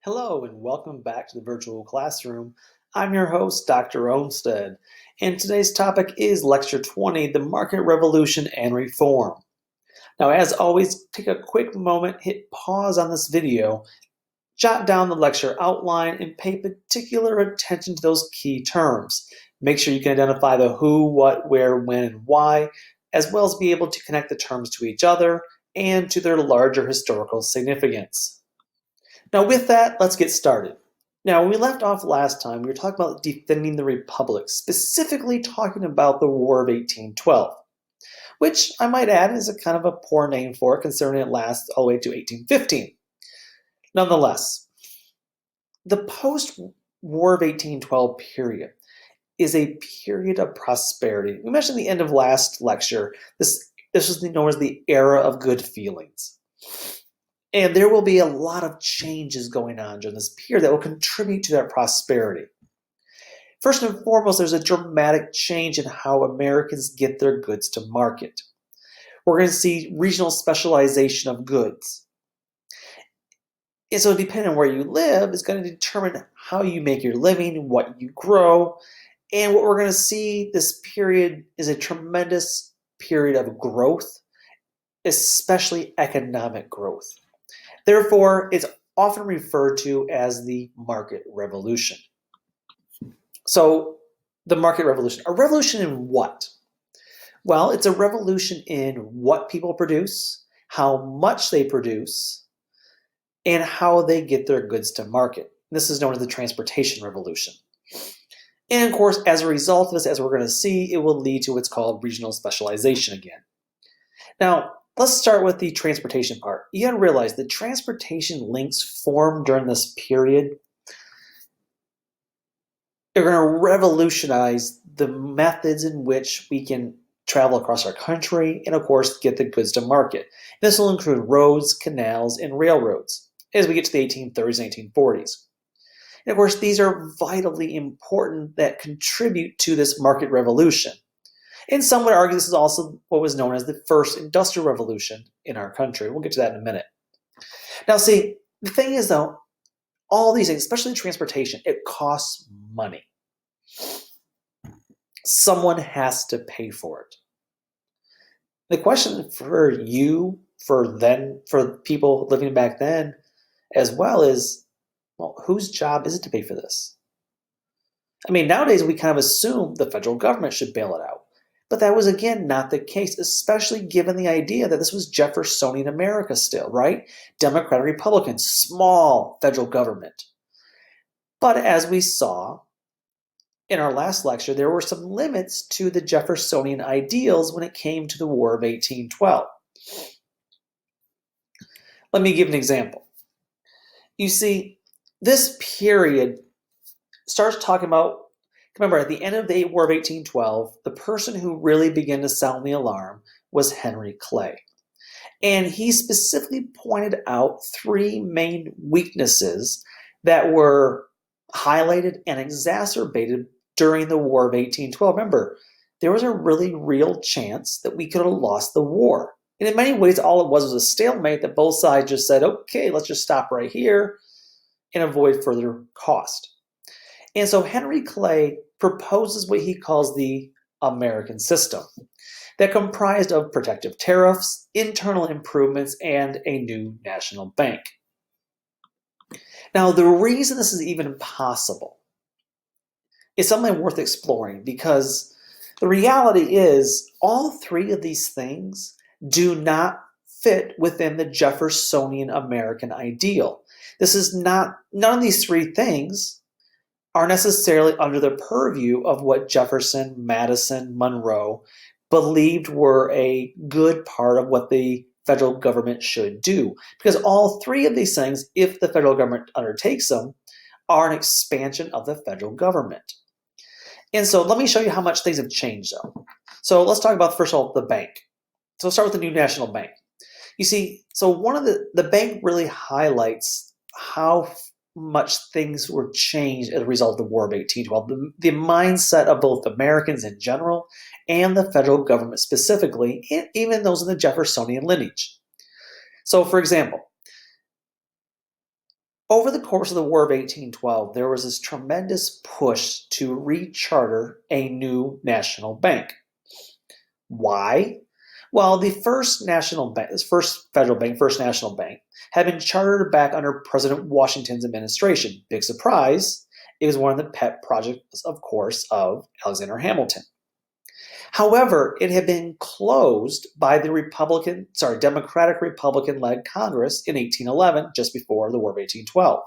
Hello and welcome back to the virtual classroom. I'm your host, Dr. Olmsted, and today's topic is Lecture 20, The Market Revolution and Reform. Now, as always, take a quick moment, hit pause on this video, jot down the lecture outline, and pay particular attention to those key terms. Make sure you can identify the who, what, where, when, and why, as well as be able to connect the terms to each other and to their larger historical significance. Now, with that, let's get started. Now, when we left off last time, we were talking about defending the Republic, specifically talking about the War of 1812, which I might add is a kind of a poor name for it, considering it lasts all the way to 1815. Nonetheless, the post-War of 1812 period is a period of prosperity. We mentioned at the end of last lecture, this was known as the era of good feelings. And there will be a lot of changes going on during this period that will contribute to that prosperity. First and foremost, there's a dramatic change in how Americans get their goods to market. We're going to see regional specialization of goods. And so depending on where you live is going to determine how you make your living, what you grow. And what we're going to see this period is a tremendous period of growth, especially economic growth. Therefore, it's often referred to as the market revolution. So, the market revolution. A revolution in what? Well, it's a revolution in what people produce, how much they produce, and how they get their goods to market. This is known as the transportation revolution. And of course, as a result of this, as we're going to see, it will lead to what's called regional specialization again. Now, let's start with the transportation part. You gotta realize the transportation links formed during this period. They're gonna revolutionize the methods in which we can travel across our country and, of course, get the goods to market. This will include roads, canals, and railroads as we get to the 1830s and 1840s. And of course, these are vitally important that contribute to this market revolution. And some would argue this is also what was known as the first industrial revolution in our country. We'll get to that in a minute. Now, see, the thing is, though, all these things, especially transportation, it costs money. Someone has to pay for it. The question for you, for people living back then, as well is, well, whose job is it to pay for this? I mean, nowadays we kind of assume the federal government should bail it out. But that was, again, not the case, especially given the idea that this was Jeffersonian America still, right? Democrat, Republican, small federal government. But as we saw in our last lecture, there were some limits to the Jeffersonian ideals when it came to the War of 1812. Let me give an example. You see, this period starts talking about, remember, at the end of the War of 1812, the person who really began to sound the alarm was Henry Clay. And he specifically pointed out three main weaknesses that were highlighted and exacerbated during the War of 1812. Remember, there was a really real chance that we could have lost the war. And in many ways, all it was a stalemate that both sides just said, okay, let's just stop right here and avoid further cost. And so Henry Clay proposes what he calls the American system that comprised of protective tariffs, internal improvements, and a new national bank. Now, the reason this is even possible is something worth exploring because the reality is all three of these things do not fit within the Jeffersonian American ideal. None of these three things are necessarily under the purview of what Jefferson, Madison, Monroe believed were a good part of what the federal government should do. Because all three of these things, if the federal government undertakes them, are an expansion of the federal government. And so let me show you how much things have changed, though. So let's talk about, first of all, the bank. So let's start with the new national bank. You see, so one of the bank really highlights how much things were changed as a result of the War of 1812. The mindset of both Americans in general and the federal government specifically, even those in the Jeffersonian lineage. So, for example, Over the course of the War of 1812, there was this tremendous push to recharter a new national bank. Why? Well, the first national bank, this first federal bank, first national bank, had been chartered back under President Washington's administration. Big surprise, it was one of the pet projects, of course, of Alexander Hamilton. However, it had been closed by the Democratic Republican-led Congress in 1811, just before the War of 1812,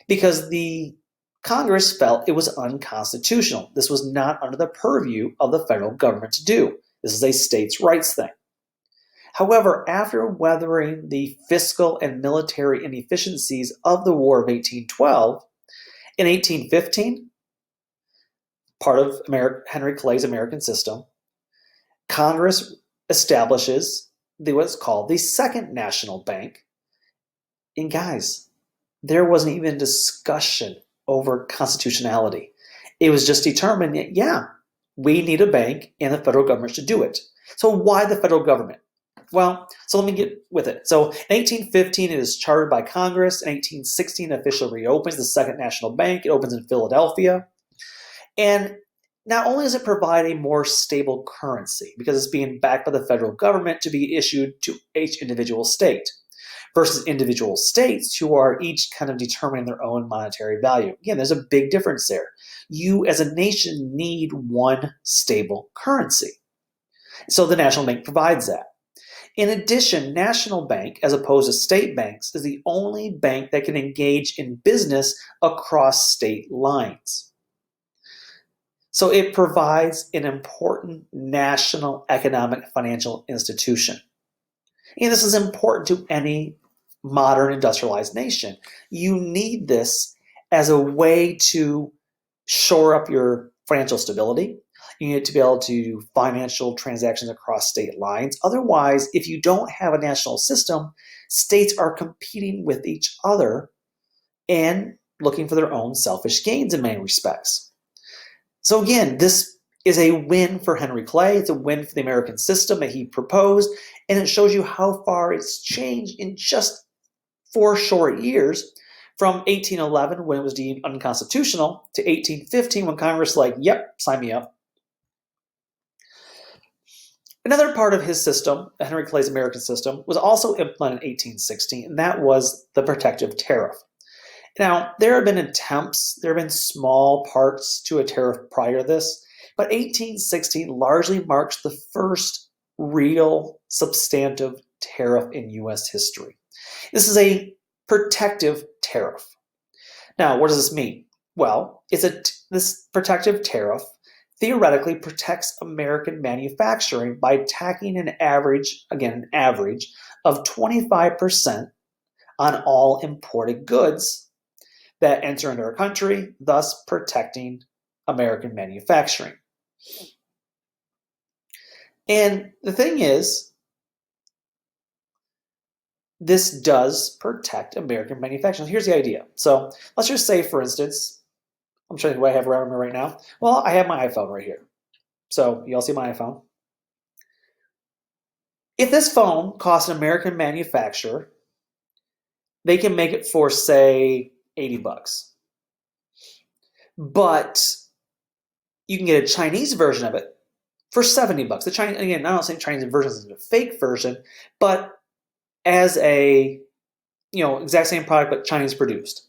because the Congress felt it was unconstitutional. This was not under the purview of the federal government to do. This is a states' rights thing. However, after weathering the fiscal and military inefficiencies of the War of 1812, in 1815, part of Henry Clay's American system, Congress establishes what's called the Second National Bank. And guys, there wasn't even discussion over constitutionality. It was just determined that, yeah, we need a bank and the federal government should do it. So why the federal government? Well, so let me get with it. So in 1815, it is chartered by Congress. In 1816, it officially reopens the Second National Bank. It opens in Philadelphia. And not only does it provide a more stable currency, because it's being backed by the federal government to be issued to each individual state, versus individual states who are each kind of determining their own monetary value. Again, there's a big difference there. You as a nation need one stable currency. So the National Bank provides that. In addition, National Bank, as opposed to state banks, is the only bank that can engage in business across state lines. So it provides an important national economic financial institution. And this is important to any modern industrialized nation. You need this as a way to shore up your financial stability. You need to be able to do financial transactions across state lines. Otherwise, if you don't have a national system, states are competing with each other and looking for their own selfish gains in many respects. So again, this is a win for Henry Clay. It's a win for the American system that he proposed, and it shows you how far it's changed in just 4 short years, from 1811, when it was deemed unconstitutional, to 1815, when Congress was like, yep, sign me up. Another part of his system, Henry Clay's American system, was also implemented in 1816, and that was the protective tariff. Now, there have been attempts, there have been small parts to a tariff prior to this, but 1816 largely marks the first real substantive tariff in U.S. history. This is a protective tariff. Now, what does this mean? Well, this protective tariff theoretically protects American manufacturing by tacking an average of 25% on all imported goods that enter into our country, thus protecting American manufacturing. And the thing is, this does protect American manufacturing. Here's the idea. So let's just say, for instance, I'm trying to think what I have around me right now. Well, I have my iPhone right here. So you all see my iPhone. If this phone costs an American manufacturer, they can make it for, say, $80. But you can get a Chinese version of it for $70. The Chinese, again, I'm not saying Chinese version is a fake version, but as a, exact same product, but Chinese produced.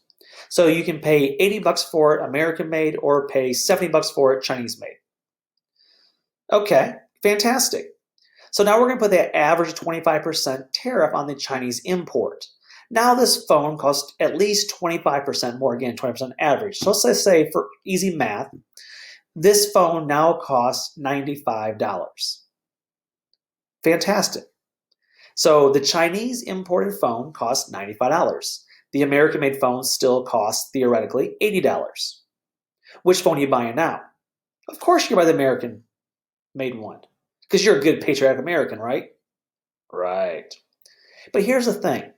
So you can pay $80 for it, American made, or pay $70 for it, Chinese made. Okay, fantastic. So now we're going to put that average 25% tariff on the Chinese import. Now this phone costs at least 25% more, again, 20% average. So let's say, for easy math, this phone now costs $95. Fantastic. So the Chinese imported phone costs $95. The American-made phone still costs, theoretically, $80. Which phone are you buying now? Of course you buy the American-made one, because you're a good patriotic American, right? Right. But here's the thing.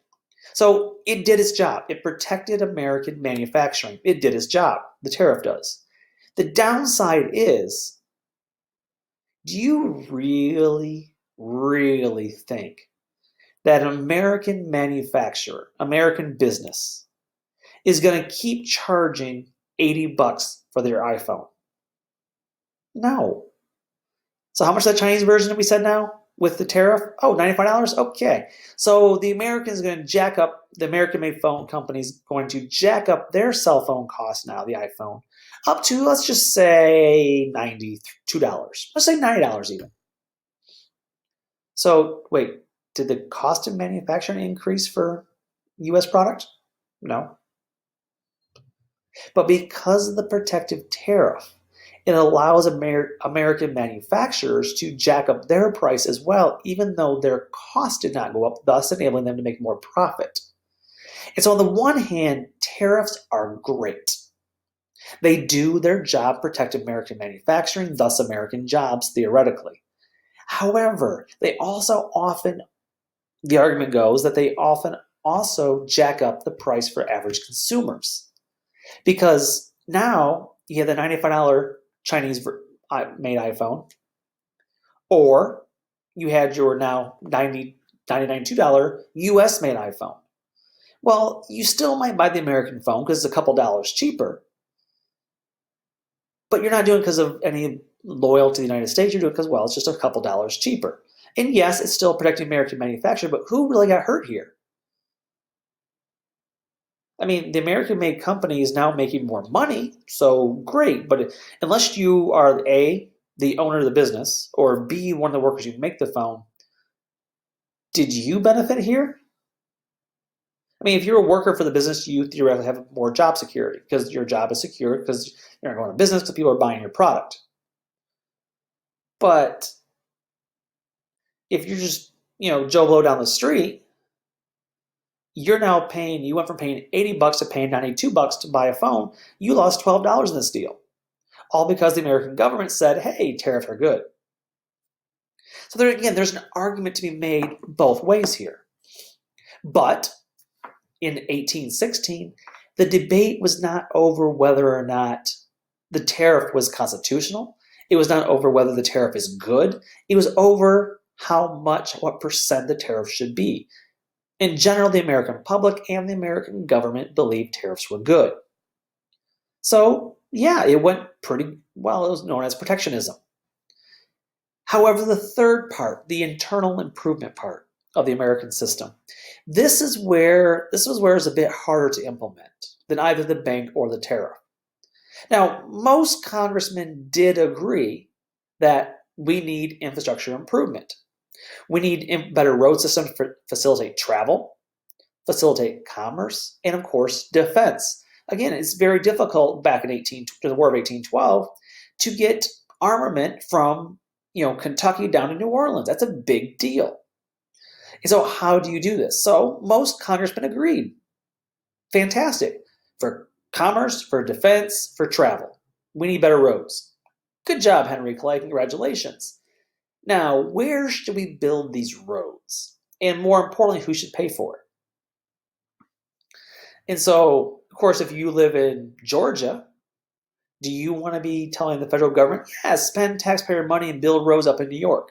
So it did its job. It protected American manufacturing. It did its job. The tariff does. The downside is, do you really, really think that an American manufacturer, American business, is going to keep charging $80 for their iPhone? No. So how much is that Chinese version we said now with the tariff? Oh, $95? Okay. So the Americans are going to jack up, the American-made phone companies going to jack up their cell phone cost now, the iPhone, up to, let's just say, $92. Let's say $90 even. So wait, did the cost of manufacturing increase for U.S. product? No. But because of the protective tariff, it allows American manufacturers to jack up their price as well, even though their cost did not go up, thus enabling them to make more profit. And so on the one hand, tariffs are great. They do their job, protect American manufacturing, thus American jobs, theoretically. However, they also often, the argument goes that they often also jack up the price for average consumers. Because now you have the $95 Chinese made iPhone, or you had your now $99 US made iPhone. Well, you still might buy the American phone because it's a couple dollars cheaper, but you're not doing it because of any loyalty to the United States. You're doing it because, well, it's just a couple dollars cheaper. And yes, it's still protecting American manufacturing, but who really got hurt here? I mean, the American-made company is now making more money, so great. But unless you are A, the owner of the business, or B, one of the workers who make the phone, did you benefit here? I mean, if you're a worker for the business, you theoretically have more job security because your job is secure because you're not going to business because people are buying your product. But if you're just, Joe Blow down the street, you're now paying, you went from paying $80 to paying $92 to buy a phone. You lost $12 in this deal. All because the American government said, hey, tariffs are good. So there, again, there's an argument to be made both ways here. But in 1816, the debate was not over whether or not the tariff was constitutional. It was not over whether the tariff is good. It was over what percent the tariff should be. In general, the American public and the American government believed tariffs were good. So, yeah, it went pretty well. It was known as protectionism. However, the third part, the internal improvement part of the American system, this was where it's a bit harder to implement than either the bank or the tariff. Now, most congressmen did agree that we need infrastructure improvement. We need better road systems to facilitate travel, facilitate commerce, and of course, defense. Again, it's very difficult back in the War of 1812 to get armament from Kentucky down to New Orleans. That's a big deal. And so how do you do this? So most congressmen agreed. Fantastic. For commerce, for defense, for travel. We need better roads. Good job, Henry Clay. Congratulations. Now, where should we build these roads? And more importantly, who should pay for it? And so, of course, if you live in Georgia, do you want to be telling the federal government, spend taxpayer money and build roads up in New York?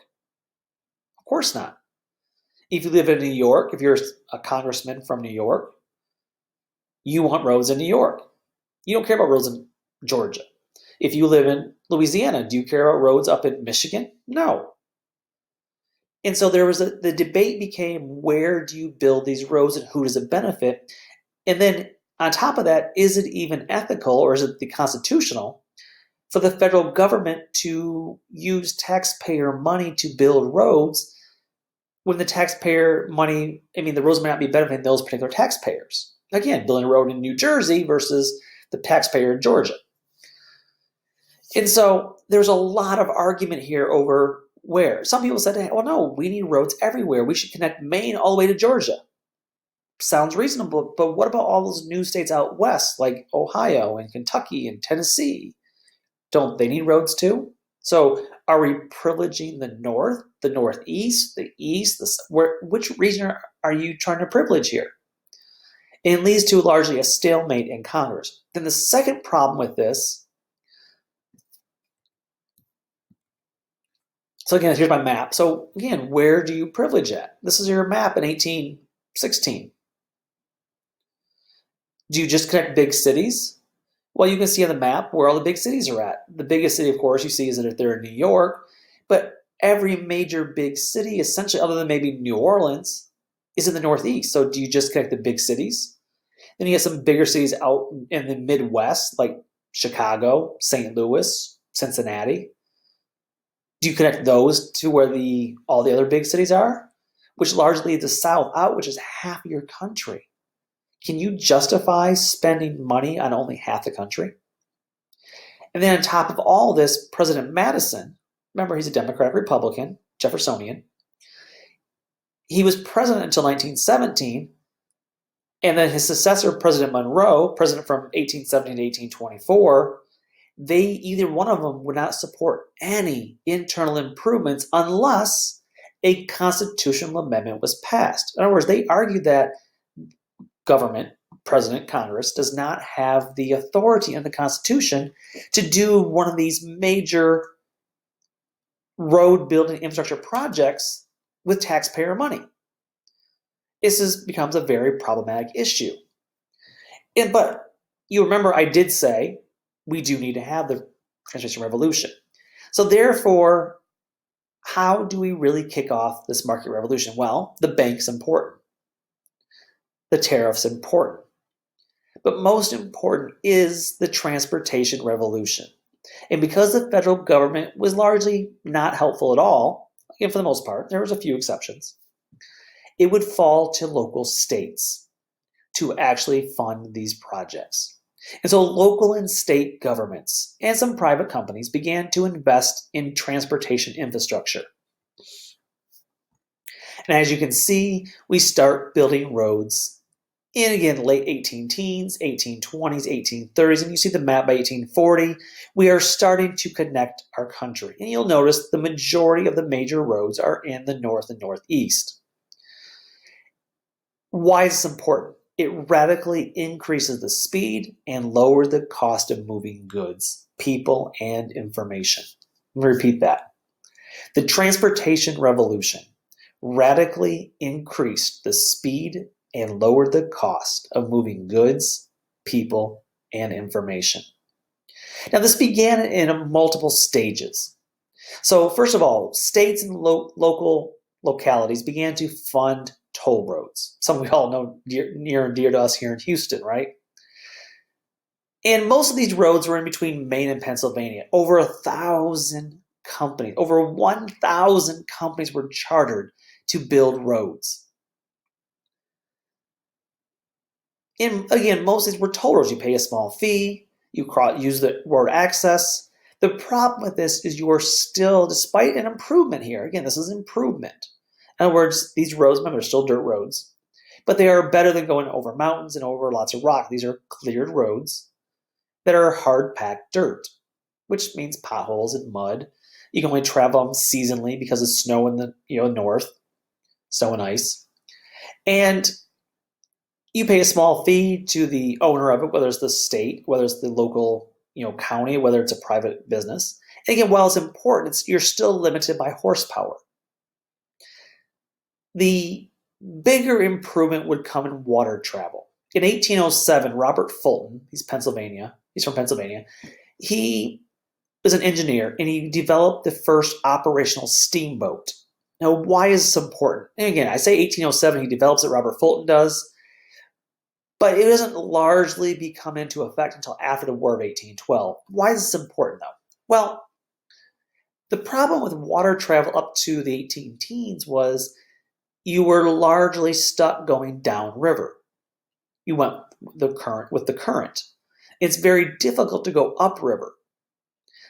Of course not. If you live in New York, if you're a congressman from New York, you want roads in New York. You don't care about roads in Georgia. If you live in Louisiana, do you care about roads up in Michigan? No. And so the debate became, where do you build these roads and who does it benefit? And then on top of that, is it even ethical or is it constitutional for the federal government to use taxpayer money to build roads when the taxpayer money, the roads may not be benefiting those particular taxpayers? Again, building a road in New Jersey versus the taxpayer in Georgia. And so there's a lot of argument here over where. Some people said, well, no, we need roads everywhere. We should connect Maine all the way to Georgia. Sounds reasonable, but what about all those new states out west, like Ohio and Kentucky and Tennessee? Don't they need roads too? So are we privileging the North, the Northeast, the East? Which region are you trying to privilege here? And it leads to largely a stalemate in Congress. Then the second problem with this, so again, here's my map. So again, where do you privilege at? This is your map in 1816. Do you just connect big cities? Well, you can see on the map where all the big cities are at. The biggest city, of course, you see is that they're in New York, but every major big city, essentially, other than maybe New Orleans, is in the Northeast. So do you just connect the big cities? Then you get some bigger cities out in the Midwest, like Chicago, St. Louis, Cincinnati. Do you connect those to where all the other big cities are? Which largely the South out, which is half of your country. Can you justify spending money on only half the country? And then on top of all this, President Madison, remember he's a Democratic Republican, Jeffersonian. He was president until 1917, and then his successor, President Monroe, president from 1817 to 1824, either one of them would not support any internal improvements unless a constitutional amendment was passed. In other words, they argued that government, President, Congress, does not have the authority in the Constitution to do one of these major road building infrastructure projects with taxpayer money. This becomes a very problematic issue. But you remember I did say we do need to have the transportation revolution. So therefore, how do we really kick off this market revolution? Well, the bank's important. The tariff's important. But most important is the transportation revolution. And because the federal government was largely not helpful at all, again, for the most part, there was a few exceptions, it would fall to local states to actually fund these projects. And so local and state governments and some private companies began to invest in transportation infrastructure. And as you can see, we start building roads in, again, late 18 teens, 1820s, 1830s, and you see the map by 1840, we are starting to connect our country. And you'll notice the majority of the major roads are in the north and northeast. Why is this important? It radically increases the speed and lowers the cost of moving goods, people, and information. Let me repeat that. The transportation revolution radically increased the speed and lowered the cost of moving goods, people, and information. Now, this began in multiple stages. So, first of all, states and local localities began to fund toll roads. Some we all know near and dear to us here in Houston, right? And most of these roads were in between Maine and Pennsylvania. Over 1,000 companies, over 1,000 companies were chartered to build roads. And again, most of these were toll roads. You pay a small fee, you use the road access. The problem with this is you are still, despite an improvement here, again, this is improvement. In other words, these roads, remember, they're still dirt roads, but they are better than going over mountains and over lots of rock. These are cleared roads that are hard-packed dirt, which means potholes and mud. You can only travel them seasonally because of snow in the north, snow and ice. And you pay a small fee to the owner of it, whether it's the state, whether it's the local county, whether it's a private business. And again, while it's important, you're still limited by horsepower. The bigger improvement would come in water travel. In 1807, Robert Fulton, he's from Pennsylvania, he was an engineer and he developed the first operational steamboat. Now, why is this important? And again, I say 1807, he develops it, Robert Fulton does, but it doesn't largely come into effect until after the War of 1812. Why is this important, though? Well, the problem with water travel up to the 18 teens was you were largely stuck going downriver. You went with the current. It's very difficult to go upriver,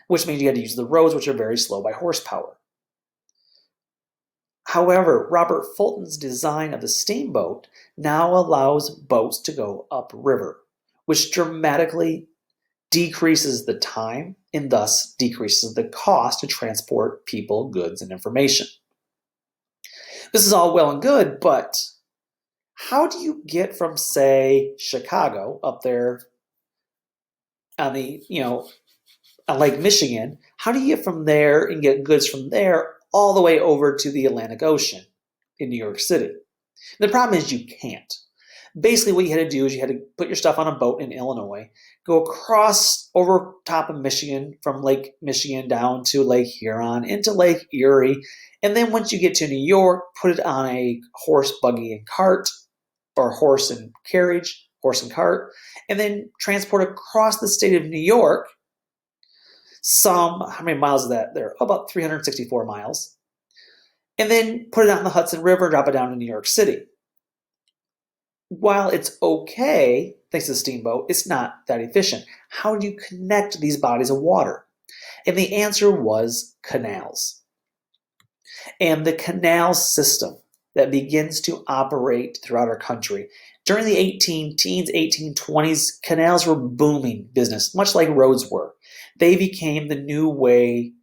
which means you had to use the roads, which are very slow by horsepower. However, Robert Fulton's design of the steamboat now allows boats to go upriver, which dramatically decreases the time and thus decreases the cost to transport people, goods, and information. This is all well and good, but how do you get from, say, Chicago up there on on Lake Michigan? How do you get from there and get goods from there all the way over to the Atlantic Ocean in New York City? The problem is you can't. Basically, what you had to do is you had to put your stuff on a boat in Illinois, go across over top of Michigan from Lake Michigan down to Lake Huron into Lake Erie. And then once you get to New York, put it on a horse, buggy, and cart, or horse and carriage, horse and cart, and then transport across the state of New York. How many miles is that there? About 364 miles. And then put it out in the Hudson River, drop it down to New York City. While it's okay, thanks to the steamboat, it's not that efficient. How do you connect these bodies of water? And the answer was canals. And the canal system that begins to operate throughout our country. During the 1820s, canals were booming business, much like roads were. They became the new way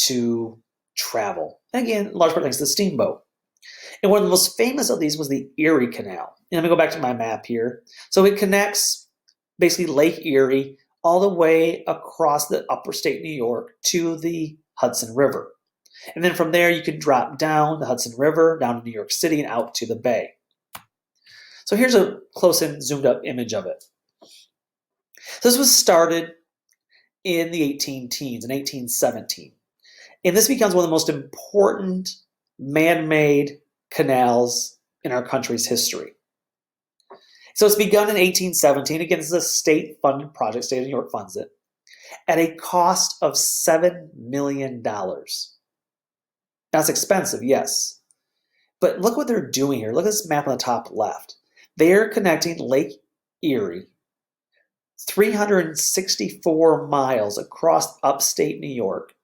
to travel. And again, in large part thanks to the steamboat. And one of the most famous of these was the Erie Canal. And I'm going to go back to my map here. So it connects basically Lake Erie all the way across the upper state New York to the Hudson River. And then from there, you can drop down the Hudson River, down to New York City, and out to the bay. So here's a close-in, zoomed-up image of it. So this was started in the 18-teens, in 1817. And this becomes one of the most important man-made canals in our country's history. So it's begun in 1817. Again, this is a state-funded project. State of New York funds it at a cost of $7 million. That's expensive, yes. But look what they're doing here. Look at this map on the top left. They're connecting Lake Erie, 364 miles across upstate New York,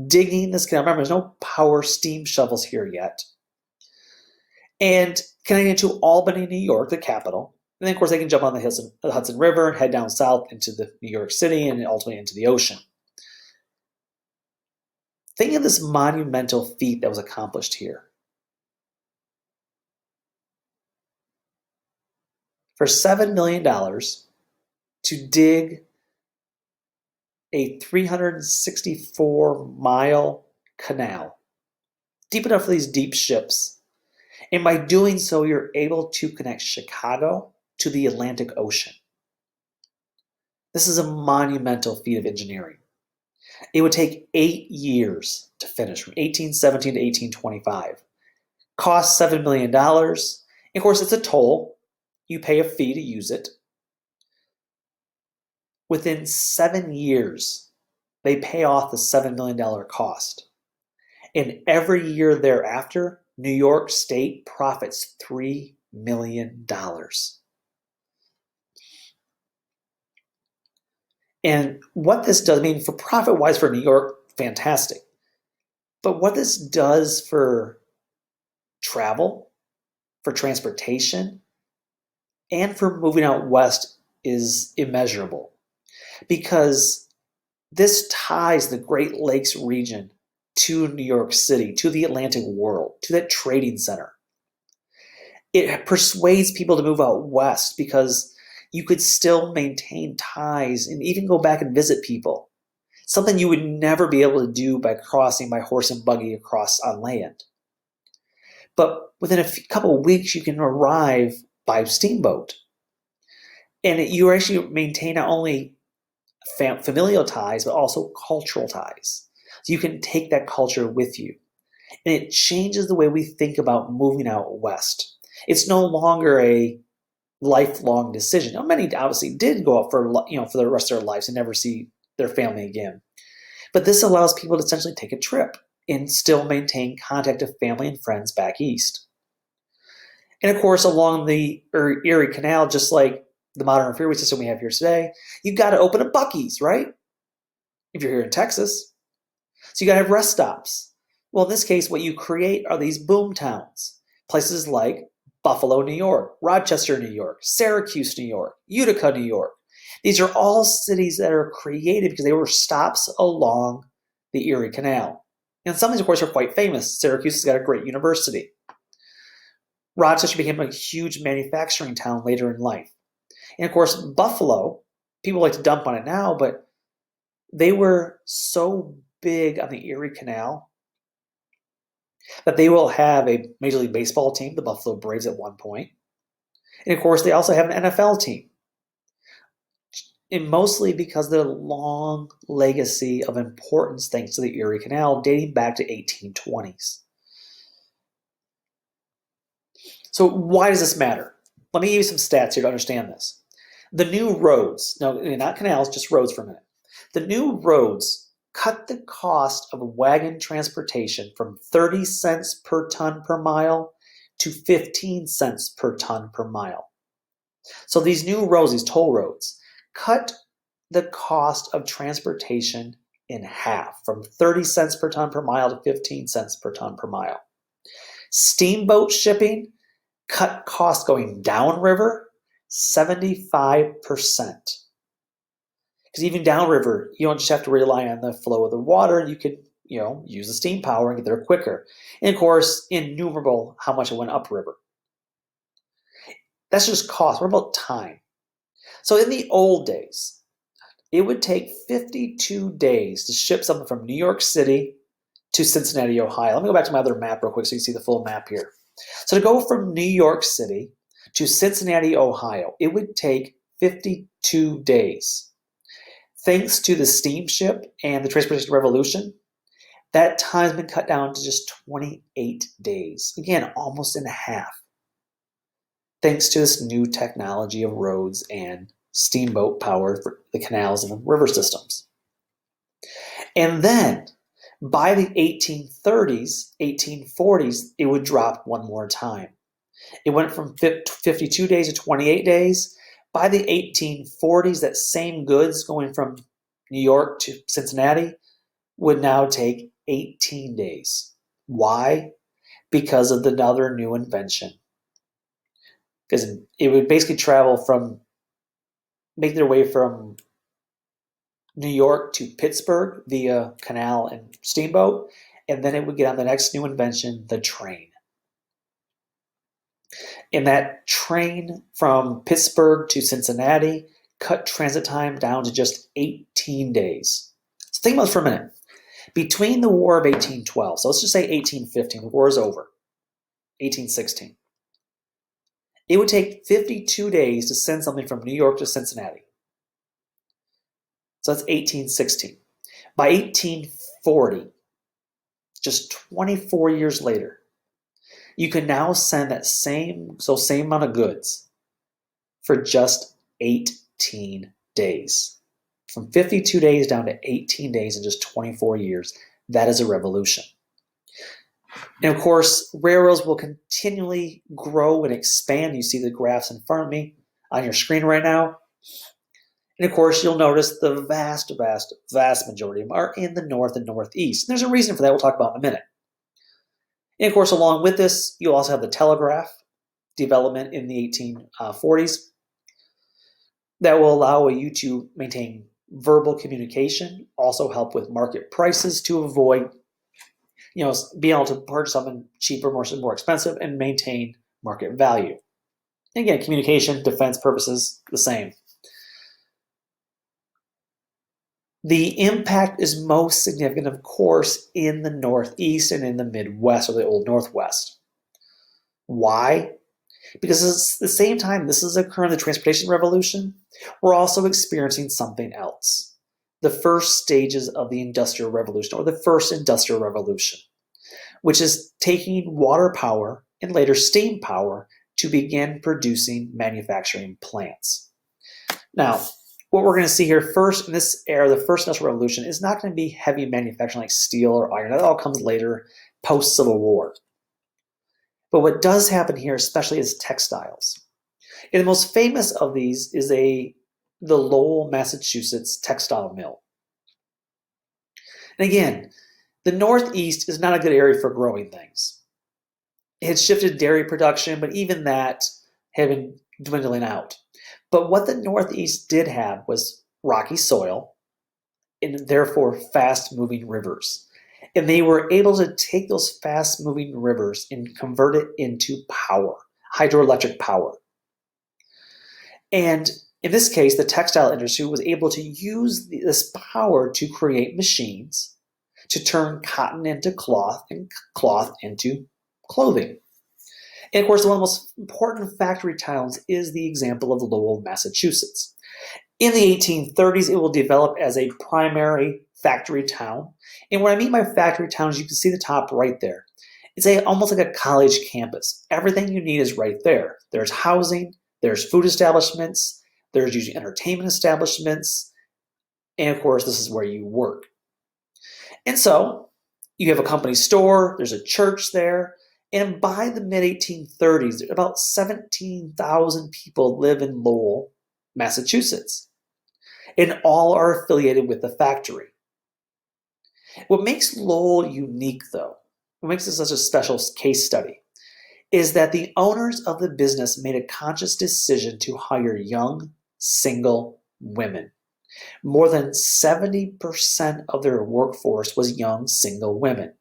digging this canal. Remember, there's no power steam shovels here yet. And connecting to Albany, New York, the capital. And then, of course, they can jump on the Hudson River, head down south into the New York City, and ultimately into the ocean. Think of this monumental feat that was accomplished here. For $7 million to dig a 364-mile canal, deep enough for these deep ships. And by doing so, you're able to connect Chicago to the Atlantic Ocean. This is a monumental feat of engineering. It would take 8 years to finish, from 1817 to 1825. Cost $7 million. And of course, it's a toll. You pay a fee to use it. Within 7 years, they pay off the $7 million cost. And every year thereafter, New York State profits $3 million. And what this does, I mean, for profit-wise for New York, fantastic. But what this does for travel, for transportation, and for moving out west is immeasurable. Because this ties the Great Lakes region to New York City, to the Atlantic world, to that trading center. It persuades people to move out west because you could still maintain ties and even go back and visit people. Something you would never be able to do by crossing by horse and buggy across on land. But within a couple of weeks, you can arrive by steamboat. And you actually maintain not only familial ties, but also cultural ties. So you can take that culture with you. And it changes the way we think about moving out west. It's no longer a lifelong decision. Now, many obviously did go out for the rest of their lives and never see their family again. But this allows people to essentially take a trip and still maintain contact with family and friends back east. And of course, along the Erie Canal, just like the modern freeway system we have here today, you've got to open a Buc-ee's, right? If you're here in Texas. So you got to have rest stops. Well, in this case, what you create are these boom towns. Places like Buffalo, New York, Rochester, New York, Syracuse, New York, Utica, New York. These are all cities that are created because they were stops along the Erie Canal. And some of these, of course, are quite famous. Syracuse has got a great university. Rochester became a huge manufacturing town later in life. And of course, Buffalo, people like to dump on it now, but they were so big on the Erie Canal that they will have a Major League Baseball team, the Buffalo Braves at one point. And of course, they also have an NFL team, and mostly because of their long legacy of importance thanks to the Erie Canal dating back to 1820s. So why does this matter? Let me give you some stats here to understand this. The new roads, no, not canals, just roads for a minute. The new roads cut the cost of wagon transportation from 30 cents per ton per mile to 15 cents per ton per mile. So these new roads, these toll roads, cut the cost of transportation in half, from 30 cents per ton per mile to 15 cents per ton per mile. Steamboat shipping cut costs going downriver 75%. Because even downriver, you don't just have to rely on the flow of the water. You could, use the steam power and get there quicker. And of course, innumerable how much it went upriver. That's just cost. What about time? So in the old days, it would take 52 days to ship something from New York City to Cincinnati, Ohio. Let me go back to my other map real quick so you can see the full map here. So to go from New York City to Cincinnati, Ohio, it would take 52 days. Thanks to the steamship and the transportation revolution, that time's been cut down to just 28 days. Again, almost in half. Thanks to this new technology of roads and steamboat power for the canals and the river systems. And then by the 1830s, 1840s, it would drop one more time. It went from 52 days to 28 days. By the 1840s, that same goods going from New York to Cincinnati would now take 18 days. Why? Because of another new invention. Because it would basically make their way from New York to Pittsburgh via canal and steamboat, and then it would get on the next new invention, the train. And that train from Pittsburgh to Cincinnati cut transit time down to just 18 days. So think about this for a minute. Between the War of 1812, so let's just say 1815, the war is over, 1816. It would take 52 days to send something from New York to Cincinnati. So that's 1816. By 1840, just 24 years later, you can now send that same amount of goods for just 18 days. From 52 days down to 18 days in just 24 years. That is a revolution. And of course, railroads will continually grow and expand. You see the graphs in front of me on your screen right now. And of course, you'll notice the vast, vast, vast majority of them are in the north and northeast. And there's a reason for that we'll talk about in a minute. And of course, along with this, you'll also have the telegraph development in the 1840s that will allow you to maintain verbal communication, also help with market prices to avoid, being able to purchase something cheaper, more expensive, and maintain market value. And again, communication, defense purposes, the same. The impact is most significant, of course, in the Northeast and in the Midwest, or the Old Northwest. Why? Because at the same time this is occurring in the transportation revolution, we're also experiencing something else. The first stages of the Industrial Revolution, or the first Industrial Revolution, which is taking water power and later steam power to begin producing manufacturing plants. Now, what we're going to see here first in this era, the first Industrial Revolution, is not going to be heavy manufacturing like steel or iron. That all comes later, post-Civil War. But what does happen here, especially, is textiles. And the most famous of these is the Lowell, Massachusetts textile mill. And again, the Northeast is not a good area for growing things. It had shifted dairy production, but even that had been dwindling out. But what the Northeast did have was rocky soil and therefore fast-moving rivers. And they were able to take those fast-moving rivers and convert it into power, hydroelectric power. And in this case, the textile industry was able to use this power to create machines to turn cotton into cloth and cloth into clothing. And of course, one of the most important factory towns is the example of Lowell, Massachusetts. In the 1830s, it will develop as a primary factory town. And what I mean by factory town is you can see the top right there. It's almost like a college campus. Everything you need is right there. There's housing, there's food establishments, there's usually entertainment establishments, and of course, this is where you work. And so you have a company store, there's a church there, and by the mid 1830s, about 17,000 people live in Lowell, Massachusetts, and all are affiliated with the factory. What makes Lowell unique, though, what makes it such a special case study, is that the owners of the business made a conscious decision to hire young, single women. More than 70% of their workforce was young, single women.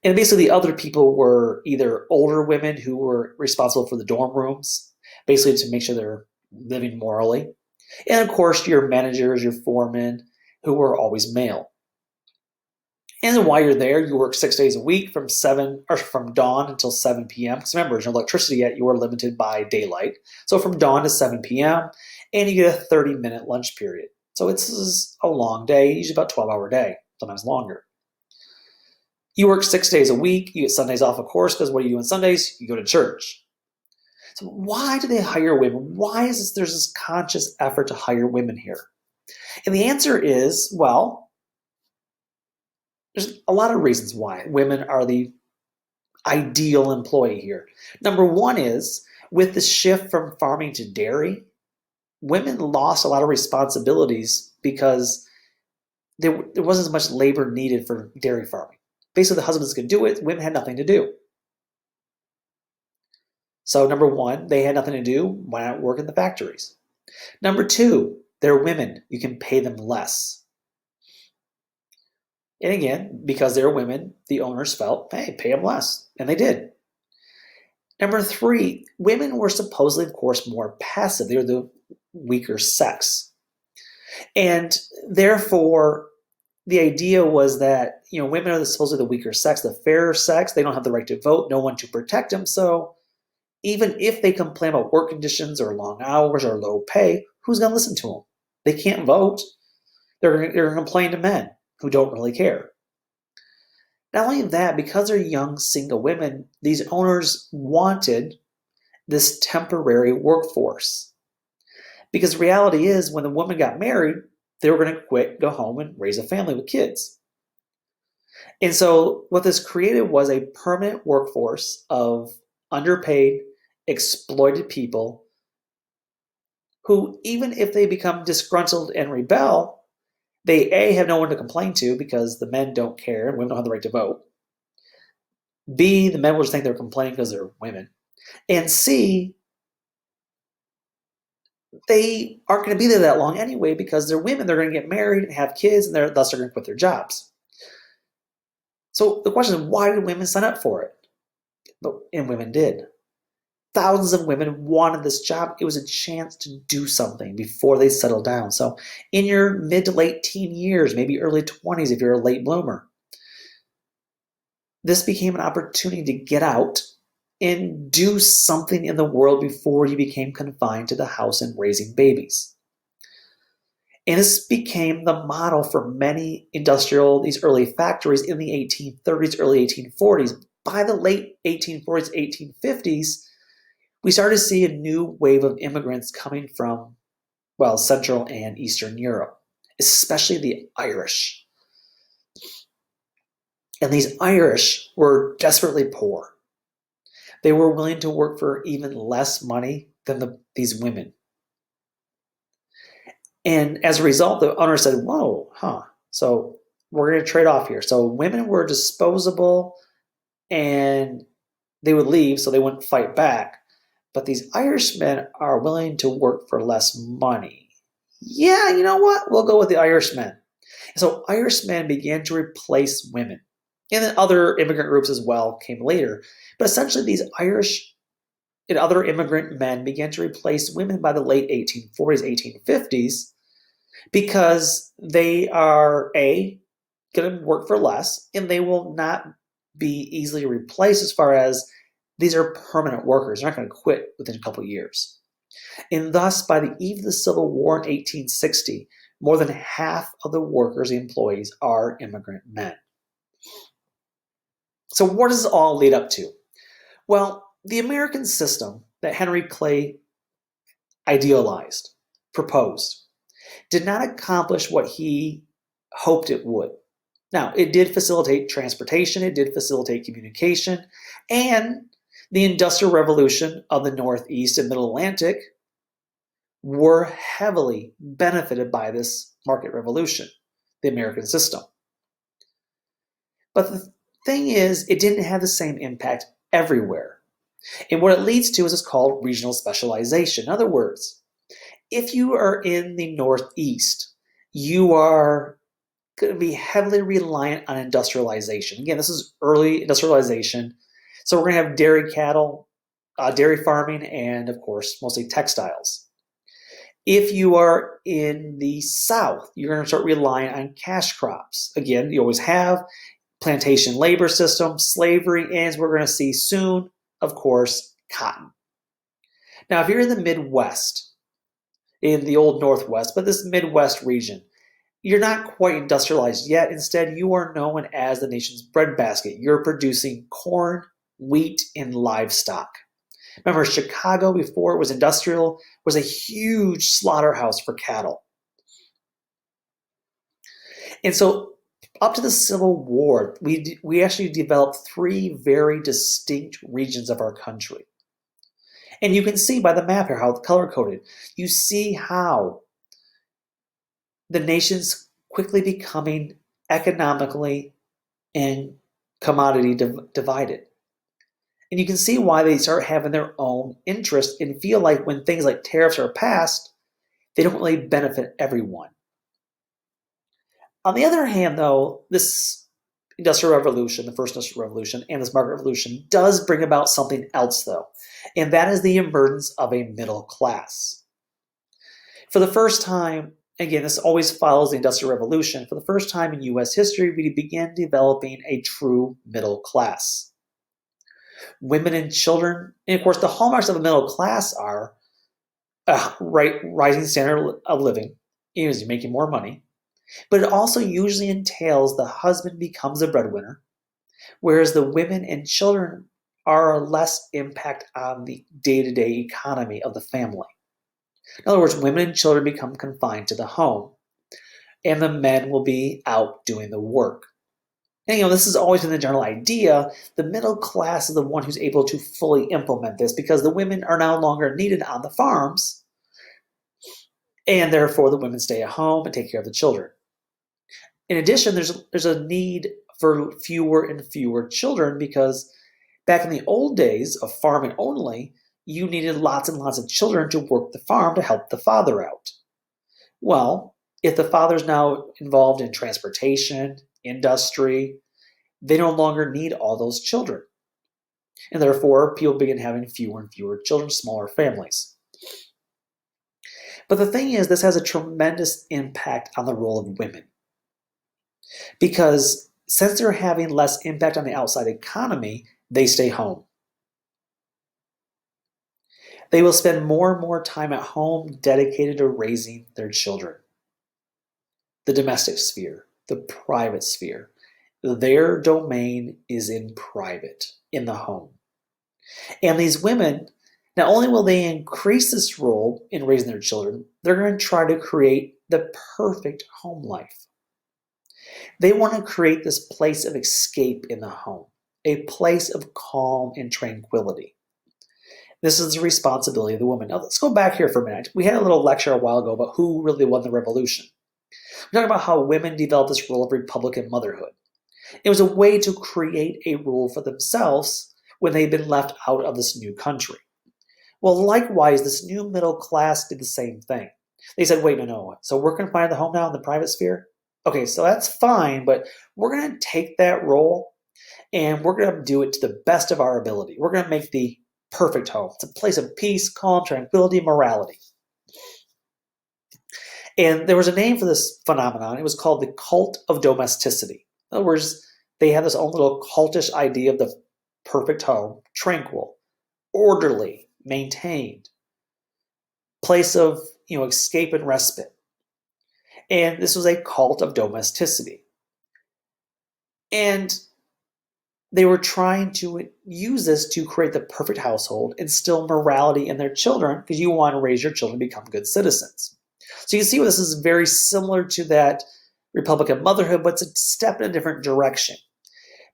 And basically, the other people were either older women who were responsible for the dorm rooms, basically to make sure they're living morally. And of course, your managers, your foremen, who were always male. And while you're there, you work 6 days a week from dawn until 7 p.m. Because remember, there's no electricity yet, you are limited by daylight. So from dawn to 7 p.m., and you get a 30-minute lunch period. So it's a long day, usually about a 12-hour day, sometimes longer. You work 6 days a week, you get Sundays off, of course, because what do you do on Sundays? You go to church. So why do they hire women? Why is there's this conscious effort to hire women here? And the answer is, well, there's a lot of reasons why women are the ideal employee here. Number one is, with the shift from farming to dairy, women lost a lot of responsibilities because there wasn't as much labor needed for dairy farming. Basically, the husbands could do it, women had nothing to do. So number one, they had nothing to do, why not work in the factories? Number two, they're women, you can pay them less. And again, because they're women, the owners felt, hey, pay them less. And they did. Number three, women were supposedly, of course, more passive. They were the weaker sex. And therefore, the idea was that, women are supposedly the weaker sex, the fairer sex. They don't have the right to vote, no one to protect them. So even if they complain about work conditions or long hours or low pay, who's going to listen to them? They can't vote. They're going to complain to men who don't really care. Not only that, because they're young, single women, these owners wanted this temporary workforce. Because the reality is, when the woman got married, they were going to quit, go home, and raise a family with kids. And so what this created was a permanent workforce of underpaid, exploited people who, even if they become disgruntled and rebel, they A, have no one to complain to because the men don't care and women don't have the right to vote. B, the men will just think they're complaining because they're women. And C, they aren't going to be there that long anyway because they're women. They're going to get married and have kids, and thus they're going to quit their jobs. So the question is, why did women sign up for it? And women did. Thousands of women wanted this job. It was a chance to do something before they settle down. So in your mid to late teen years, maybe early 20s if you're a late bloomer, this became an opportunity to get out and do something in the world before you became confined to the house and raising babies. And this became the model for many these early factories in the 1830s, early 1840s. By the late 1840s, 1850s, we started to see a new wave of immigrants coming from, Central and Eastern Europe, especially the Irish. And these Irish were desperately poor. They were willing to work for even less money than these women. And as a result, the owner said, so we're going to trade off here. So women were disposable and they would leave, so they wouldn't fight back. But these Irishmen are willing to work for less money. Yeah, you know what? We'll go with the Irishmen. And so Irishmen began to replace women. And then other immigrant groups as well came later. But essentially these Irish and other immigrant men began to replace women by the late 1840s, 1850s, because they are, A, going to work for less, and they will not be easily replaced as far as These are permanent workers. They're not going to quit within a couple of years. And thus, by the eve of the Civil War in 1860, more than half of the workers and employees are immigrant men. So what does this all lead up to? Well, the American system that Henry Clay idealized, proposed, did not accomplish what he hoped it would. Now, it did facilitate transportation, it did facilitate communication, and the Industrial Revolution of the Northeast and Middle Atlantic were heavily benefited by this market revolution, the American system. But the thing is, it didn't have the same impact everywhere. And what it leads to is what's called regional specialization. In other words, if you are in the Northeast, you are going to be heavily reliant on industrialization. Again, this is early industrialization. So we're going to have dairy cattle, dairy farming, and of course, mostly textiles. If you are in the South, you're going to start relying on cash crops. Again, you always have plantation labor system, slavery, and as we're going to see soon, of course, cotton. Now, if you're in the Midwest, in the old Northwest, but this Midwest region, you're not quite industrialized yet. Instead, you are known as the nation's breadbasket. You're producing corn, wheat, and livestock. Remember, Chicago, before it was industrial, was a huge slaughterhouse for cattle. And so up to the Civil War, we actually developed three very distinct regions of our country. And you can see by the map here how it's color-coded. You see how the nation's quickly becoming economically and commodity divided. And you can see why they start having their own interest and feel like when things like tariffs are passed, they don't really benefit everyone. On the other hand, though, this Industrial Revolution, the first Industrial Revolution, and this market revolution does bring about something else, though, and that is the emergence of a middle class. For the first time, again, this always follows the Industrial Revolution, for the first time in U.S. history, we began developing a true middle class. Women and children, and of course, the hallmarks of a middle class are a rising standard of living, as you're making more money, but it also usually entails the husband becomes a breadwinner, whereas the women and children are less impact on the day-to-day economy of the family. In other words, women and children become confined to the home, and the men will be out doing the work. And this has always been the general idea. The middle class is the one who's able to fully implement this because the women are no longer needed on the farms, and therefore the women stay at home and take care of the children. In addition, there's a need for fewer and fewer children because back in the old days of farming only, you needed lots and lots of children to work the farm to help the father out. Well, if the father's now involved in transportation, industry, they no longer need all those children. And therefore, people begin having fewer and fewer children, smaller families. But the thing is, this has a tremendous impact on the role of women. Because since they're having less impact on the outside economy, they stay home. They will spend more and more time at home dedicated to raising their children. The domestic sphere, the private sphere. Their domain is in private, in the home. And these women, not only will they increase this role in raising their children, they're going to try to create the perfect home life. They want to create this place of escape in the home, a place of calm and tranquility. This is the responsibility of the woman. Now, let's go back here for a minute. We had a little lecture a while ago about who really won the revolution. We're talking about how women developed this role of Republican motherhood. It was a way to create a role for themselves when they'd been left out of this new country. Well, likewise, this new middle class did the same thing. They said, wait, no. So we're confined to the home now in the private sphere? Okay, so that's fine, but we're going to take that role and we're going to do it to the best of our ability. We're going to make the perfect home. It's a place of peace, calm, tranquility, morality. And there was a name for this phenomenon. It was called the cult of domesticity. In other words, they had this own little cultish idea of the perfect home, tranquil, orderly, maintained, place of escape and respite. And this was a cult of domesticity. And they were trying to use this to create the perfect household, instill morality in their children, because you want to raise your children to become good citizens. So you see, this is very similar to that Republican motherhood, but it's a step in a different direction.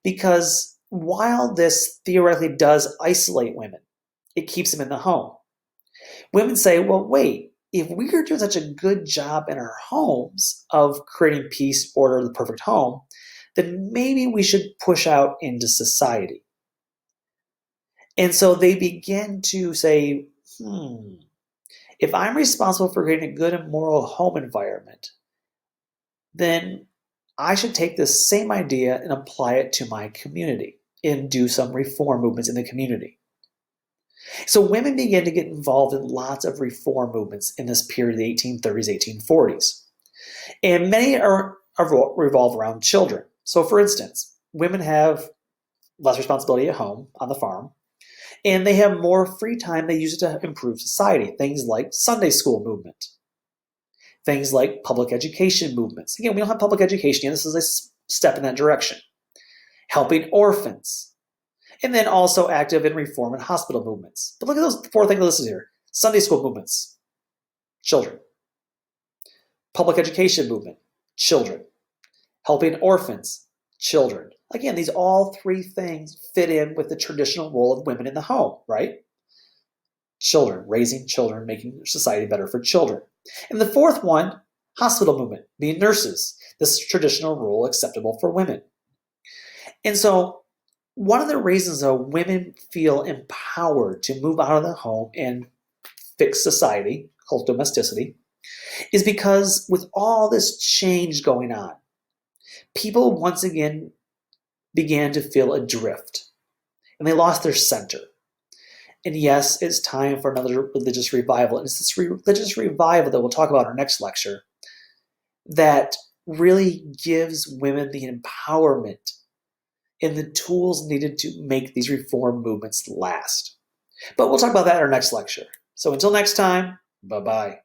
Because while this theoretically does isolate women, it keeps them in the home. Women say, well, wait, if we are doing such a good job in our homes of creating peace, order, the perfect home, then maybe we should push out into society. And so they begin to say, if I'm responsible for creating a good and moral home environment, then I should take this same idea and apply it to my community and do some reform movements in the community. So women began to get involved in lots of reform movements in this period of the 1830s, 1840s. And many revolve around children. So for instance, women have less responsibility at home on the farm, and they have more free time. They use it to improve society. Things like Sunday school movement, things like public education movements. Again, we don't have public education yet. This is a step in that direction. Helping orphans, and then also active in reform and hospital movements. But look at those 4 things listed here. Sunday school movements, children. Public education movement, children. Helping orphans, children. Again, these all 3 things fit in with the traditional role of women in the home, right? Children, raising children, making society better for children. And the 4th one, hospital movement, being nurses. This is traditional role acceptable for women. And so one of the reasons, though, women feel empowered to move out of the home and fix society, called domesticity, is because with all this change going on, people once again began to feel adrift, and they lost their center. And yes, it's time for another religious revival. And it's this religious revival that we'll talk about in our next lecture that really gives women the empowerment and the tools needed to make these reform movements last. But we'll talk about that in our next lecture. So until next time, bye-bye.